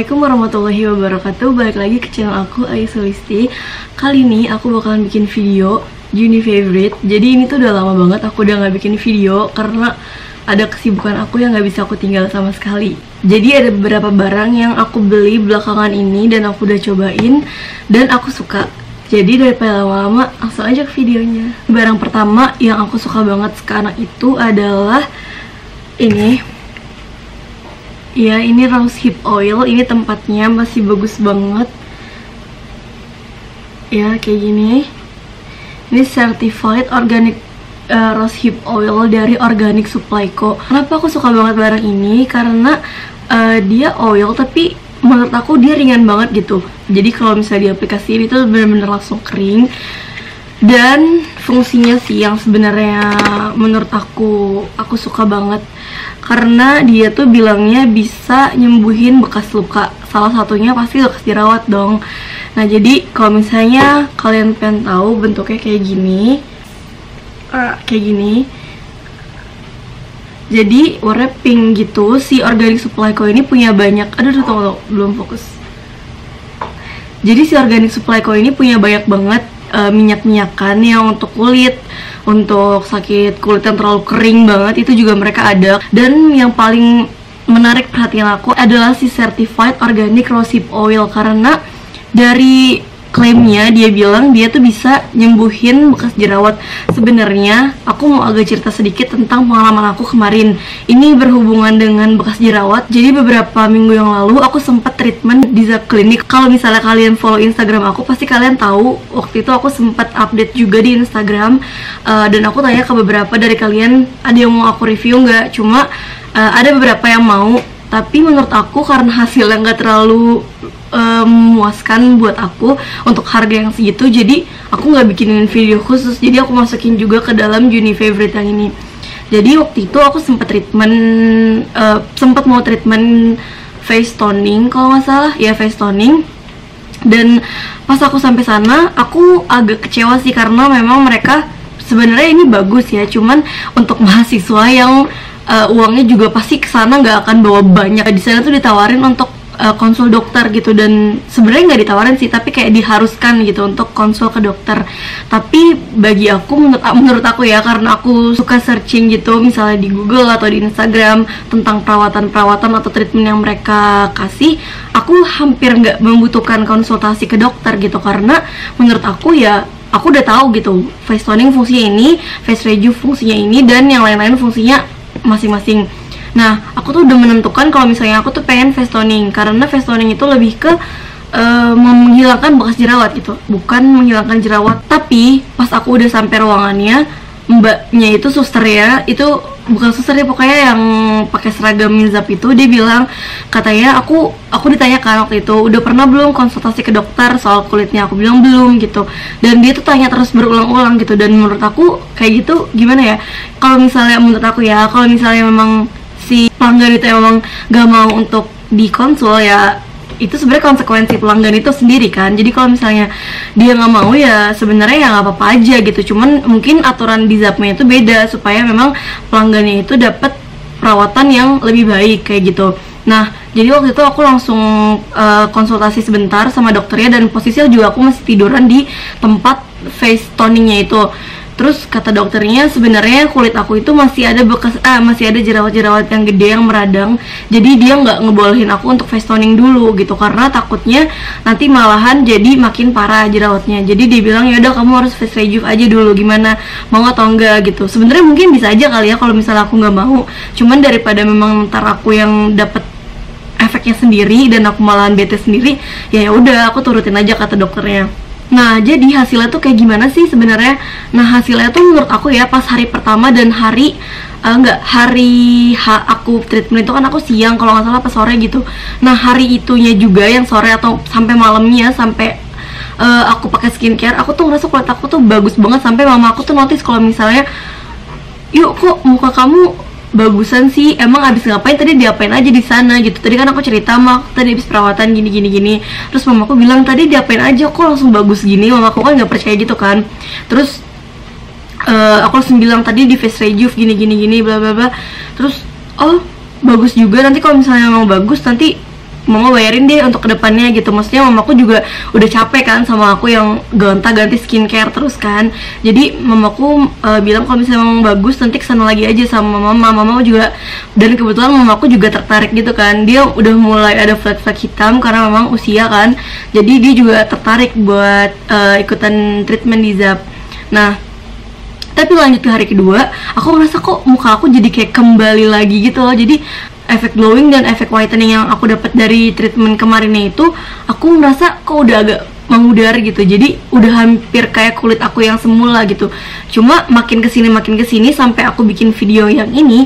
Assalamualaikum warahmatullahi wabarakatuh. Balik lagi ke channel aku, Ayu Sulisti. Kali ini aku bakalan bikin video Uni Favorite. Jadi ini tuh udah lama banget aku udah gak bikin video karena ada kesibukan aku yang gak bisa aku tinggal sama sekali. Jadi ada beberapa barang yang aku beli belakangan ini dan aku udah cobain dan aku suka. Jadi daripada lama-lama langsung aja ke videonya. Barang pertama yang aku suka banget sekarang itu adalah ini. Ya, ini rose hip oil. Ini tempatnya masih bagus banget. Ya, kayak gini. Ini certified organic rose hip oil dari Organic Supply Co. Kenapa aku suka banget barang ini? Karena dia oil tapi menurut aku dia ringan banget gitu. Jadi kalau misalnya diaplikasiin itu bener-bener langsung kering. Dan fungsinya sih yang sebenarnya menurut aku suka banget, karena dia tuh bilangnya bisa nyembuhin bekas luka. Salah satunya pasti bekas jerawat dong. Nah, jadi kalau misalnya kalian pengen tahu bentuknya kayak gini, jadi warna pink gitu. Si Organic Supply Co ini punya banyak, tunggu, belum fokus. Jadi si Organic Supply Co ini punya banyak banget minyak-minyakan yang untuk kulit, untuk sakit kulit yang terlalu kering banget, itu juga mereka ada. Dan yang paling menarik perhatian aku adalah si certified organic rosehip oil, karena dari klaimnya dia bilang dia tuh bisa nyembuhin bekas jerawat. Sebenarnya aku mau agak cerita sedikit tentang pengalaman aku kemarin. Ini berhubungan dengan bekas jerawat. Jadi beberapa minggu yang lalu aku sempat treatment di Zap Clinic. Kalau misalnya kalian follow Instagram aku, pasti kalian tahu waktu itu aku sempat update juga di Instagram. Dan aku tanya ke beberapa dari kalian, ada yang mau aku review nggak? Cuma ada beberapa yang mau, tapi menurut aku karena hasilnya nggak terlalu memuaskan buat aku untuk harga yang segitu, jadi aku nggak bikinin video khusus. Jadi aku masukin juga ke dalam Uni Favorite yang ini. Jadi waktu itu aku sempat mau treatment face toning kalau nggak salah, ya face toning. Dan pas aku sampai sana aku agak kecewa sih, karena memang mereka sebenarnya ini bagus ya, cuman untuk mahasiswa yang uangnya juga pasti kesana nggak akan bawa banyak. Di sana tuh ditawarin untuk konsul dokter gitu, dan sebenarnya nggak ditawarin sih, tapi kayak diharuskan gitu untuk konsul ke dokter. Tapi bagi aku, menurut aku ya, karena aku suka searching gitu misalnya di Google atau di Instagram tentang perawatan atau treatment yang mereka kasih, aku hampir nggak membutuhkan konsultasi ke dokter gitu, karena menurut aku ya aku udah tahu gitu face toning fungsinya ini, face rejuve fungsinya ini, dan yang lain-lain fungsinya masing-masing. Nah, aku tuh udah menentukan kalau misalnya aku tuh pengen face toning, karena face toning itu lebih ke menghilangkan bekas jerawat gitu, bukan menghilangkan jerawat. Tapi pas aku udah sampai ruangannya, mbaknya itu suster ya, itu bukan suster ya, pokoknya yang pakai seragam Zap itu, dia bilang, katanya aku ditanyakan waktu itu, udah pernah belum konsultasi ke dokter soal kulitnya? Aku bilang belum gitu. Dan dia tuh tanya terus berulang-ulang gitu. Dan menurut aku kayak gitu gimana ya, kalau misalnya menurut aku ya, kalau misalnya memang si pelanggan itu emang gak mau untuk dikonsul, ya itu sebenarnya konsekuensi pelanggan itu sendiri kan. Jadi kalau misalnya dia nggak mau, ya sebenarnya ya nggak apa-apa aja gitu. Cuman mungkin aturan di Zapnya itu beda, supaya memang pelanggannya itu dapat perawatan yang lebih baik kayak gitu. Nah, jadi waktu itu aku langsung konsultasi sebentar sama dokternya, dan posisinya juga aku masih tiduran di tempat face toningnya itu. Terus kata dokternya, sebenarnya kulit aku itu masih ada jerawat-jerawat yang gede yang meradang. Jadi dia nggak ngebolehin aku untuk face toning dulu gitu, karena takutnya nanti malahan jadi makin parah jerawatnya. Jadi dia bilang, ya udah kamu harus face rejuve aja dulu, gimana, mau atau enggak gitu. Sebenarnya mungkin bisa aja kali ya kalau misalnya aku nggak mau. Cuman daripada memang ntar aku yang dapet efeknya sendiri dan aku malahan bete sendiri, ya udah aku turutin aja kata dokternya. Nah, jadi hasilnya tuh kayak gimana sih sebenarnya? Nah, hasilnya tuh menurut aku ya, pas hari pertama dan hari aku treatment itu kan aku siang kalau nggak salah, pas sore gitu. Nah, hari itunya juga yang sore atau sampai malamnya, sampai aku pakai skincare, aku tuh ngerasa kulit aku tuh bagus banget. Sampai mama aku tuh notice kalau misalnya, yuk kok muka kamu bagusan sih, emang abis ngapain tadi, diapain aja di sana gitu. Tadi kan aku cerita, mak tadi abis perawatan gini. Terus mamaku bilang, tadi diapain aja kok langsung bagus gini. Mamaku kan nggak percaya gitu kan. Terus aku langsung bilang, tadi di face rejuve gini bla bla bla. Terus oh bagus juga, nanti kalau misalnya mau bagus nanti mama bayarin deh untuk kedepannya gitu. Maksudnya mamaku juga udah capek kan sama aku yang gonta-ganti skincare terus kan. Jadi mamaku bilang kalau misalnya memang bagus nanti kesana lagi aja sama mama juga. Dan kebetulan mamaku juga tertarik gitu kan, dia udah mulai ada flek-flek hitam karena memang usia kan. Jadi dia juga tertarik buat ikutan treatment di Zap. Nah tapi lanjut ke hari kedua, aku ngerasa kok muka aku jadi kayak kembali lagi gitu loh. Jadi efek glowing dan efek whitening yang aku dapat dari treatment kemarinnya itu, aku ngerasa kok udah agak memudar gitu. Jadi udah hampir kayak kulit aku yang semula gitu. Cuma makin kesini sampai aku bikin video yang ini,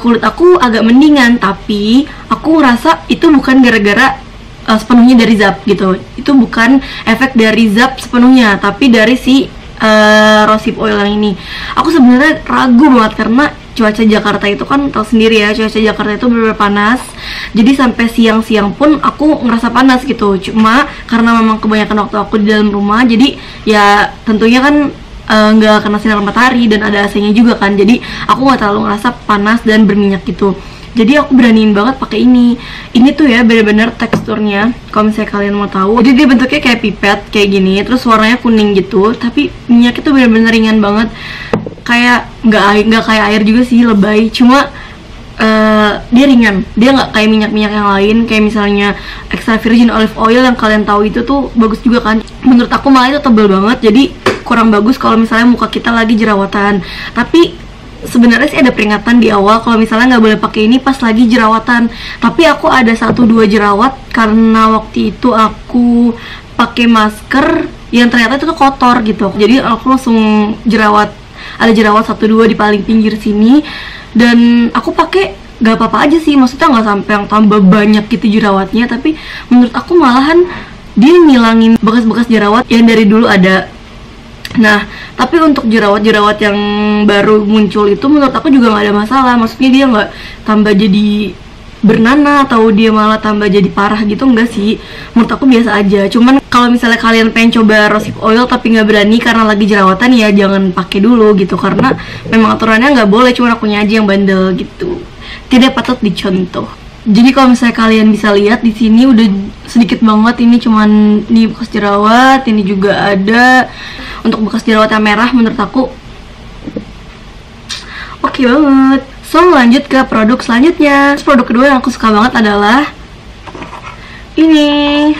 kulit aku agak mendingan. Tapi aku ngerasa itu bukan gara-gara sepenuhnya dari Zap gitu. Itu bukan efek dari Zap sepenuhnya, tapi dari si rosehip oil yang ini. Aku sebenarnya ragu banget karena cuaca Jakarta itu kan tahu sendiri ya, cuaca Jakarta itu benar-benar panas. Jadi sampai siang-siang pun aku ngerasa panas gitu. Cuma karena memang kebanyakan waktu aku di dalam rumah, jadi ya tentunya kan nggak kena sinar matahari dan ada AC-nya juga kan. Jadi aku nggak terlalu ngerasa panas dan berminyak gitu. Jadi aku beraniin banget pakai ini. Ini tuh ya bener-bener teksturnya, kalau misalnya kalian mau tahu, jadi dia bentuknya kayak pipet kayak gini, terus warnanya kuning gitu, tapi minyaknya tuh bener-bener ringan banget. Kayak nggak kayak air juga sih, lebay. Cuma dia ringan, dia nggak kayak minyak-minyak yang lain, kayak misalnya extra virgin olive oil yang kalian tahu itu tuh bagus juga kan. Menurut aku malah itu tebal banget, jadi kurang bagus kalau misalnya muka kita lagi jerawatan. Tapi sebenarnya sih ada peringatan di awal kalau misalnya nggak boleh pakai ini pas lagi jerawatan. Tapi aku ada 1-2 jerawat karena waktu itu aku pakai masker yang ternyata itu tuh kotor gitu. Jadi aku langsung ada jerawat 1-2 di paling pinggir sini, dan aku pakai gak apa-apa aja sih, maksudnya nggak sampai yang tambah banyak gitu jerawatnya. Tapi menurut aku malahan dia ngilangin bekas-bekas jerawat yang dari dulu ada. Nah tapi untuk jerawat-jerawat yang baru muncul itu menurut aku juga nggak ada masalah. Maksudnya dia nggak tambah jadi bernanah atau dia malah tambah jadi parah gitu, enggak sih. Menurut aku biasa aja. Cuman kalau misalnya kalian pengen coba rosehip oil tapi nggak berani karena lagi jerawatan, ya jangan pakai dulu gitu, karena memang aturannya nggak boleh. Cuma akunya aja yang bandel gitu, tidak patut dicontoh. Jadi kalau misalnya kalian bisa lihat di sini udah sedikit banget, ini cuman nih bekas jerawat, ini juga ada. Untuk bekas jerawat yang merah menurut aku oke banget. So lanjut ke produk selanjutnya. Produk kedua yang aku suka banget adalah ini.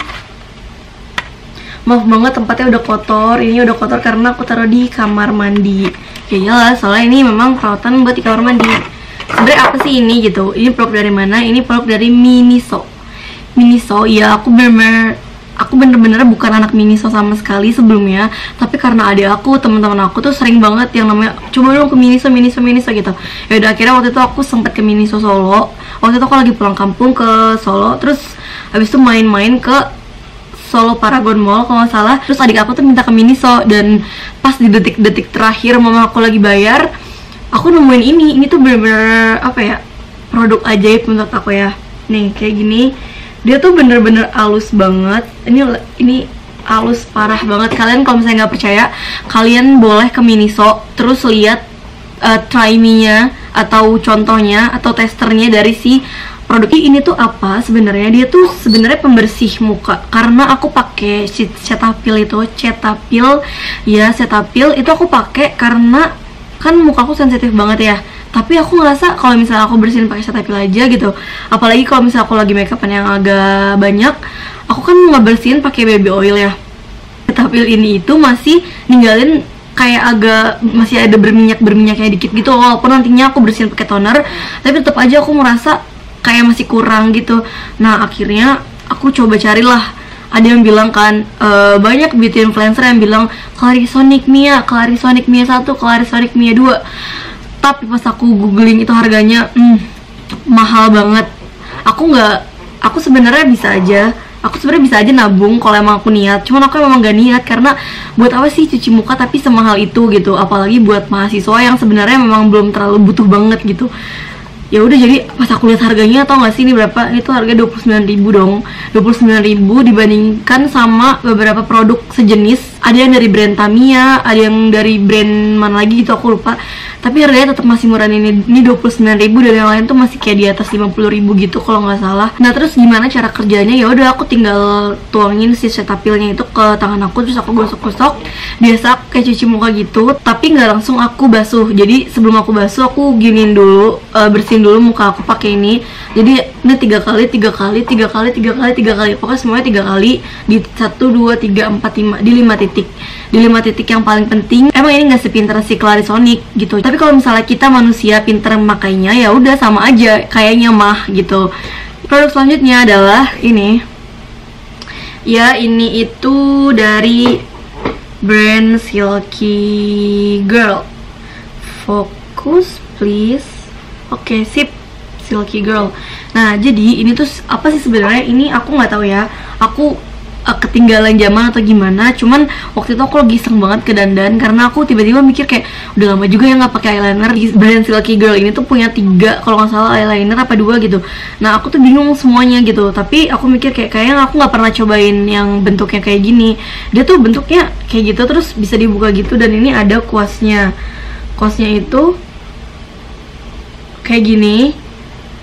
Maaf banget tempatnya udah kotor. Ini udah kotor karena aku taruh di kamar mandi. Ya iyalah, soalnya ini memang perawatan buat di kamar mandi. Sebenarnya apa sih ini gitu? Ini produk dari mana? Ini produk dari Miniso. Miniso, ya aku bener-bener bukan anak Miniso sama sekali sebelumnya, tapi karena ada aku, teman-teman aku tuh sering banget yang namanya coba dong ke Miniso gitu. Ya udah akhirnya waktu itu aku sempet ke Miniso Solo. Waktu itu aku lagi pulang kampung ke Solo, terus habis itu main-main ke Solo Paragon Mall kalau nggak salah. Terus adik aku tuh minta ke Miniso, dan pas di detik-detik terakhir mama aku lagi bayar, aku nemuin ini. Ini tuh bener-bener apa ya, produk ajaib menurut aku ya. Nih kayak gini. Dia tuh bener-bener halus banget. Ini halus parah banget. Kalian kalau misalnya nggak percaya, kalian boleh ke Miniso terus lihat try me-nya atau contohnya atau testernya dari si produk ini tuh apa sebenarnya. Dia tuh sebenarnya pembersih muka. Karena aku pakai Cetaphil itu, Cetaphil itu aku pakai karena kan muka aku sensitif banget ya. Tapi aku ngerasa kalau misalnya aku bersihin pakai Cetaphil aja gitu, apalagi kalau misalnya aku lagi makeupan yang agak banyak, aku kan ngebersihin pakai baby oil ya. Cetaphil ini itu masih ninggalin kayak masih ada berminyaknya dikit gitu. Walaupun nantinya aku bersihin pakai toner, tapi tetap aja aku merasa kayak masih kurang gitu. Nah akhirnya aku coba carilah. Ada yang bilang kan, banyak beauty influencer yang bilang Clarisonic Mia 1, Clarisonic Mia 2. Tapi pas aku googling itu harganya mahal banget. Aku sebenarnya bisa aja nabung kalau emang aku niat. Cuman aku emang gak niat, karena buat apa sih cuci muka tapi semahal itu gitu. Apalagi buat mahasiswa yang sebenarnya memang belum terlalu butuh banget gitu. Ya udah, jadi pas aku lihat harganya, tau gak sih ini berapa? Itu harga 29.000 dong. 29.000 dibandingkan sama beberapa produk sejenis ada yang dari brand Tamiya, ada yang dari brand mana lagi gitu aku lupa, tapi harganya tetap masih murah. Ini 29.000 dan yang lain tuh masih kayak di atas 50.000 gitu kalau nggak salah. Nah terus gimana cara kerjanya? Ya udah aku tinggal tuangin si Cetaphilnya itu ke tangan aku, terus aku gosok-gosok biasa aku kayak cuci muka gitu, tapi nggak langsung aku basuh. Jadi sebelum aku basuh aku giniin dulu, bersihin dulu muka aku pakai ini. Jadi ini 3 kali, pokoknya semuanya 3 kali di 1, 2, 3, 4, 5 di 5 titik. Di 5 titik yang paling penting. Emang ini nggak sepinter si Clarisonic gitu, tapi kalau misalnya kita manusia pinter memakainya ya udah sama aja kayaknya mah gitu. Produk selanjutnya adalah ini. Ya ini itu dari brand Silky Girl. Fokus please. Oke, sip. Silky Girl. Nah jadi ini tuh apa sih sebenarnya? Ini aku nggak tahu ya. Aku ketinggalan zaman atau gimana, cuman waktu itu aku lagi iseng banget ke dandan karena aku tiba-tiba mikir kayak udah lama juga ya nggak pakai eyeliner. Brand Silky Girl ini tuh punya 3 kalau nggak salah eyeliner apa 2 gitu. Nah aku tuh bingung semuanya gitu, tapi aku mikir kayaknya aku nggak pernah cobain yang bentuknya kayak gini. Dia tuh bentuknya kayak gitu terus bisa dibuka gitu, dan ini ada kuasnya. Kuasnya itu kayak gini,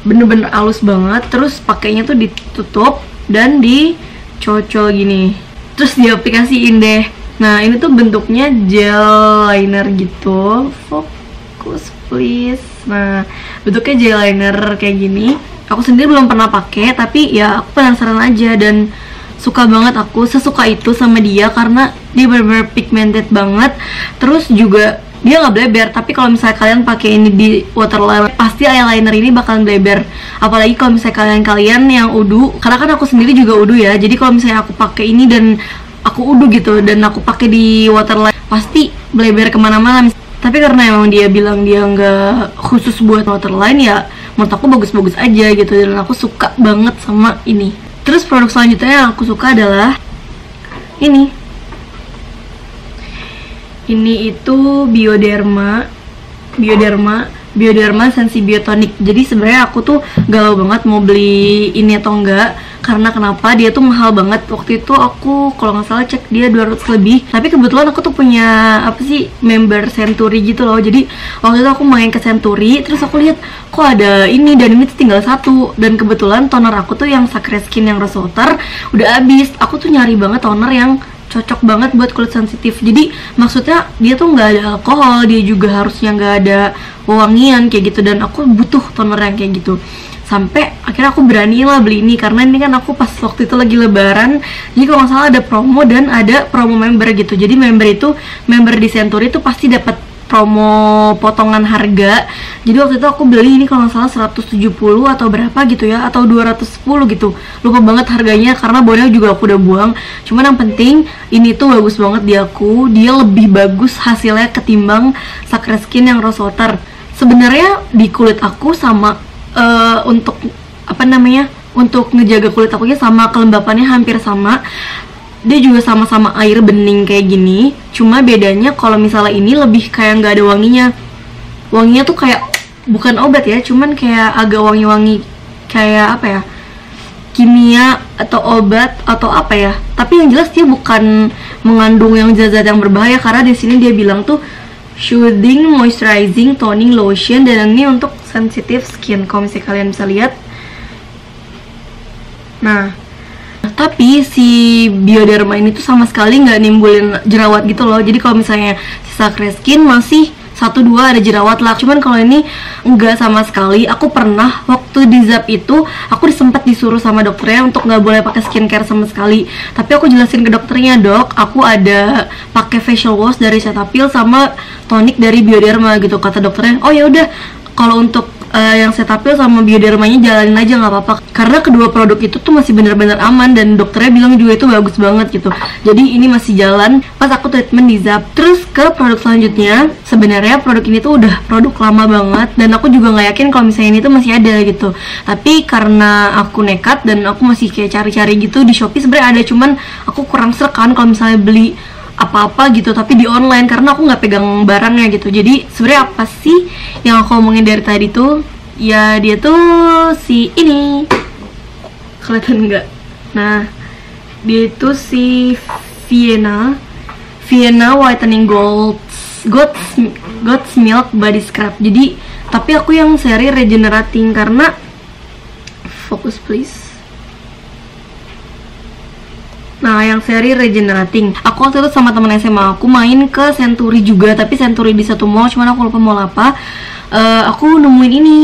bener-bener halus banget. Terus pakainya tuh ditutup dan dicocol gini, terus diaplikasiin deh. Nah ini tuh bentuknya gel liner gitu. Fokus please. Nah bentuknya gel liner kayak gini. Aku sendiri belum pernah pakai, tapi ya aku penasaran aja dan suka banget. Aku sesuka itu sama dia karena dia bener-bener pigmented banget. Terus juga dia nggak bleber, tapi kalau misalnya kalian pakai ini di waterline pasti eyeliner ini bakalan bleber. Apalagi kalau misalnya kalian yang udu, karena kan aku sendiri juga udu ya. Jadi kalau misalnya aku pakai ini dan aku udu gitu dan aku pakai di waterline pasti bleber kemana-mana. Tapi karena emang dia bilang dia nggak khusus buat waterline, ya menurut aku bagus-bagus aja gitu, dan aku suka banget sama ini. Terus produk selanjutnya yang aku suka adalah ini. Ini itu Bioderma Sensibiotonic. Jadi sebenarnya aku tuh galau banget mau beli ini atau enggak, karena kenapa? Dia tuh mahal banget. Waktu itu aku kalau nggak salah cek dia 200 lebih. Tapi kebetulan aku tuh punya apa sih, member Century gitu loh. Jadi waktu itu aku main ke Century, terus aku lihat kok ada ini, dan ini tuh tinggal 1. Dan kebetulan toner aku tuh yang Sacred Skin yang Rose Water udah habis. Aku tuh nyari banget toner yang cocok banget buat kulit sensitif. Jadi maksudnya dia tuh nggak ada alkohol, dia juga harusnya nggak ada wewangian kayak gitu, dan aku butuh toner yang kayak gitu. Sampai akhirnya aku berani lah beli ini, karena ini kan aku pas waktu itu lagi lebaran. Jadi kalau nggak salah ada promo dan ada promo member gitu. Jadi member di Century itu pasti dapat promo potongan harga. Jadi waktu itu aku beli ini kalau nggak salah 170 atau berapa gitu ya, atau 210 gitu, lupa banget harganya karena bonnya juga aku udah buang. Cuman yang penting ini tuh bagus banget di aku. Dia lebih bagus hasilnya ketimbang Sacred Skin yang Rose Water. Sebenarnya di kulit aku sama untuk apa namanya, untuk ngejaga kulit akunya sama, kelembapannya hampir sama. Dia juga sama-sama air bening kayak gini, cuma bedanya kalau misalnya ini lebih kayak nggak ada wanginya. Wanginya tuh kayak bukan obat ya, cuman kayak agak wangi-wangi kayak apa ya, kimia atau obat atau apa ya. Tapi yang jelas dia bukan mengandung yang zat-zat yang berbahaya, karena di sini dia bilang tuh soothing, moisturizing, toning lotion, dan ini untuk sensitive skin. Kalau misalnya kalian bisa lihat. Nah tapi si Bioderma ini tuh sama sekali nggak nimbulin jerawat gitu loh. Jadi kalau misalnya si Sacred Skin masih 1-2 ada jerawat lah, cuman kalau ini enggak sama sekali. Aku pernah waktu di Zap itu aku sempat disuruh sama dokternya untuk nggak boleh pakai skincare sama sekali. Tapi aku jelasin ke dokternya, dok, aku ada pakai facial wash dari Cetaphil sama tonic dari Bioderma gitu. Kata dokternya, oh ya udah, kalau untuk yang Cetaphil sama Biodermanya jalanin aja nggak apa-apa, karena kedua produk itu tuh masih bener-bener aman dan dokternya bilang juga itu bagus banget gitu. Jadi ini masih jalan pas aku treatment di Zap. Terus ke produk selanjutnya, sebenarnya produk ini tuh udah produk lama banget dan aku juga nggak yakin kalau misalnya ini tuh masih ada gitu. Tapi karena aku nekat dan aku masih kayak cari-cari gitu di Shopee, sebenarnya ada, cuman aku kurang srek kan kalau misalnya beli apa-apa gitu tapi di online, karena aku nggak pegang barangnya gitu. Jadi sebenarnya apa sih yang aku omongin dari tadi tuh, ya dia tuh si ini, kelihatan nggak? Nah dia itu si Vienna Vienna Whitening Goat's Milk Body Scrub. Jadi tapi aku yang seri Regenerating karena fokus please. Nah, yang seri Regenerating. Aku waktu itu sama temen SMA aku main ke Century juga, tapi Century di satu mall, cuman aku lupa mall apa. Aku nemuin ini,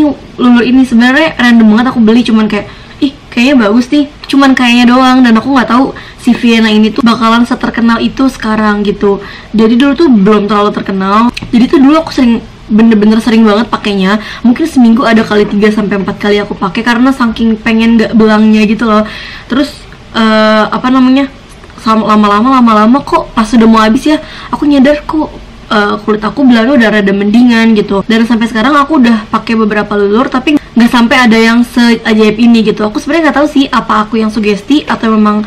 lulur ini sebenarnya random banget aku beli, cuman kayak ih kayaknya bagus nih, cuman kayaknya doang, dan aku nggak tahu si Vienna ini tuh bakalan seterkenal itu sekarang gitu. Jadi dulu tuh belum terlalu terkenal. Jadi tuh dulu aku bener-bener sering banget pakainya. Mungkin seminggu ada kali 3-4 kali aku pakai karena saking pengen nggak belangnya gitu loh. Terus lama-lama kok pas udah mau habis ya, aku nyadar kok kulit aku belangnya udah rada mendingan gitu. Dan sampai sekarang aku udah pakai beberapa lulur tapi nggak sampai ada yang seajaib ini gitu. Aku sebenarnya nggak tahu sih apa aku yang sugesti atau memang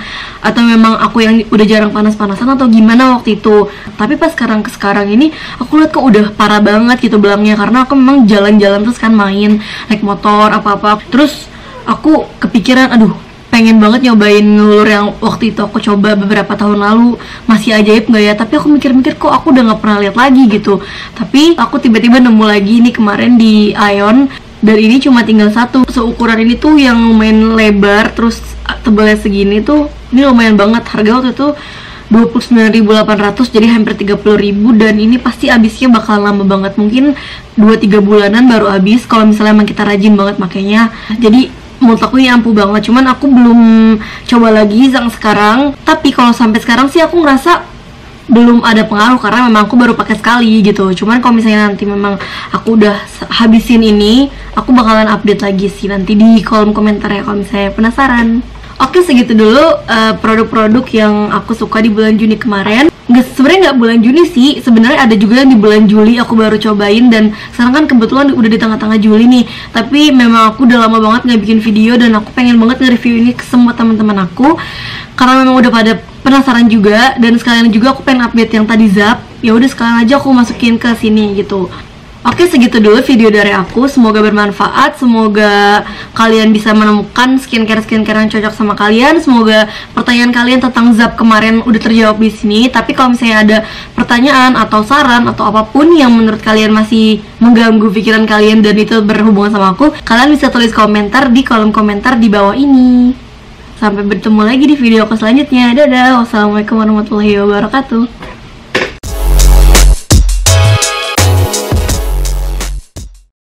aku yang udah jarang panas-panasan atau gimana waktu itu. Tapi pas sekarang ini aku lihat kok udah parah banget gitu belangnya, karena aku memang jalan-jalan terus kan, main naik motor apa-apa. Terus aku kepikiran aduh pengen banget nyobain lulur yang waktu itu aku coba beberapa tahun lalu, masih ajaib nggak ya. Tapi aku mikir-mikir kok aku udah nggak pernah lihat lagi gitu. Tapi aku tiba-tiba nemu lagi ini kemarin di Ion, dan ini cuma tinggal satu. Seukuran ini tuh yang lumayan lebar, terus tebalnya segini tuh, ini lumayan banget. Harga waktu itu 29.800, jadi hampir 30.000, dan ini pasti habisnya bakal lama banget, mungkin 2-3 bulanan baru habis kalau misalnya emang kita rajin banget makainya. Jadi menurut aku ini ampuh banget, cuman aku belum coba lagi yang sekarang. Tapi kalau sampai sekarang sih aku ngerasa belum ada pengaruh karena memang aku baru pakai sekali gitu. Cuman kalau misalnya nanti memang aku udah habisin ini, aku bakalan update lagi sih nanti di kolom komentar ya kalau misalnya penasaran. Oke, segitu dulu produk-produk yang aku suka di bulan Juni kemarin. Sebenarnya nggak bulan Juni sih, sebenarnya ada juga yang di bulan Juli aku baru cobain, dan sekarang kan kebetulan udah di tengah-tengah Juli nih. Tapi memang aku udah lama banget nggak bikin video, dan aku pengen banget nge-review ini ke semua teman-teman aku karena memang udah pada penasaran juga, dan sekalian juga aku pengen update yang tadi Zap. Ya udah sekalian aja aku masukin ke sini gitu. Oke, segitu dulu video dari aku. Semoga bermanfaat. Semoga kalian bisa menemukan skincare yang cocok sama kalian. Semoga pertanyaan kalian tentang Zap kemarin udah terjawab di sini. Tapi kalau misalnya ada pertanyaan atau saran atau apapun yang menurut kalian masih mengganggu pikiran kalian dan itu berhubungan sama aku, kalian bisa tulis komentar di kolom komentar di bawah ini. Sampai bertemu lagi di video aku selanjutnya. Dadah. Wassalamualaikum warahmatullahi wabarakatuh.